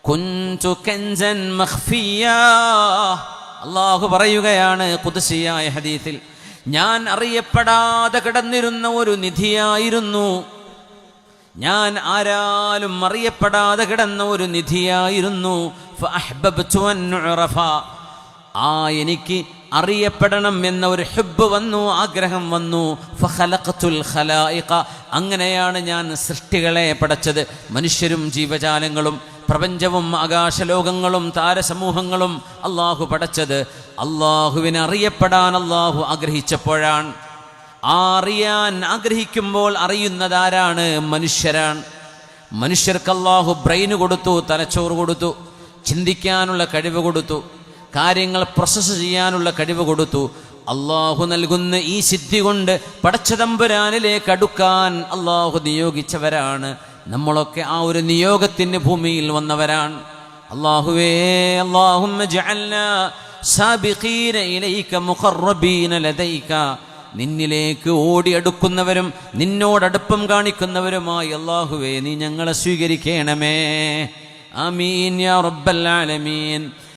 കുന്തു കൻസൻ മഖ്ഫിയാ. അല്ലാഹു പറയുകയാണ് ഖുദ്സിയായ ഹദീസിൽ, ഞാൻ അറിയപ്പെടാതെ കിടന്നിരുന്ന ഒരു നിധിയായിരുന്നു, ഞാൻ ആരാലും അറിയപ്പെടാതെ കിടന്ന ഒരു നിധിയായിരുന്നു. ഫഅഹ്ബബ്തു അൻ ഉറഫ, എനിക്ക് അറിയപ്പെടണം എന്ന ഒരു ഹുബ്ബ് വന്നു, ആഗ്രഹം വന്നു. ഫഖലഖതുൽ ഖലായിഖ, അങ്ങനെയാണ് ഞാൻ സൃഷ്ടികളെ പടച്ചത്. മനുഷ്യരും ജീവജാലങ്ങളും പ്രപഞ്ചവും ആകാശലോകങ്ങളും താരസമൂഹങ്ങളും അള്ളാഹു പടച്ചത് അള്ളാഹുവിനെ അറിയപ്പെടാൻ അള്ളാഹു ആഗ്രഹിച്ചപ്പോഴാണ്. അറിയാൻ ആഗ്രഹിക്കുമ്പോൾ അറിയുന്നതാരാണ്? മനുഷ്യരാണ്. മനുഷ്യർക്ക് അള്ളാഹു ബ്രെയിന് കൊടുത്തു, തലച്ചോറ് കൊടുത്തു, ചിന്തിക്കാനുള്ള കഴിവ് കൊടുത്തു, കാര്യങ്ങൾ പ്രോസസ്സ് ചെയ്യാനുള്ള കഴിവ് കൊടുത്തു. അള്ളാഹു നൽകുന്ന ഈ സിദ്ധി കൊണ്ട് പടച്ചതമ്പുരാനിലേക്ക് അടുക്കാൻ അള്ളാഹു നിയോഗിച്ചവരാണ് നമ്മളൊക്കെ. ആ ഒരു നിയോഗത്തിന് ഭൂമിയിൽ വന്നവരാണ്. അള്ളാഹുവേ, അല്ലാഹുമ്മ ജഅൽനാ സാബിഖീന ഇലൈക മുഖറബീന ലദൈക, നിന്നിലേക്ക് ഓടിയടുക്കുന്നവരും നിന്നോടടുപ്പം കാണിക്കുന്നവരുമായി അള്ളാഹുവേ നീ ഞങ്ങളെ സ്വീകരിക്കണമേ. ആമീൻ യാ റബ്ബൽ ആലമീൻ.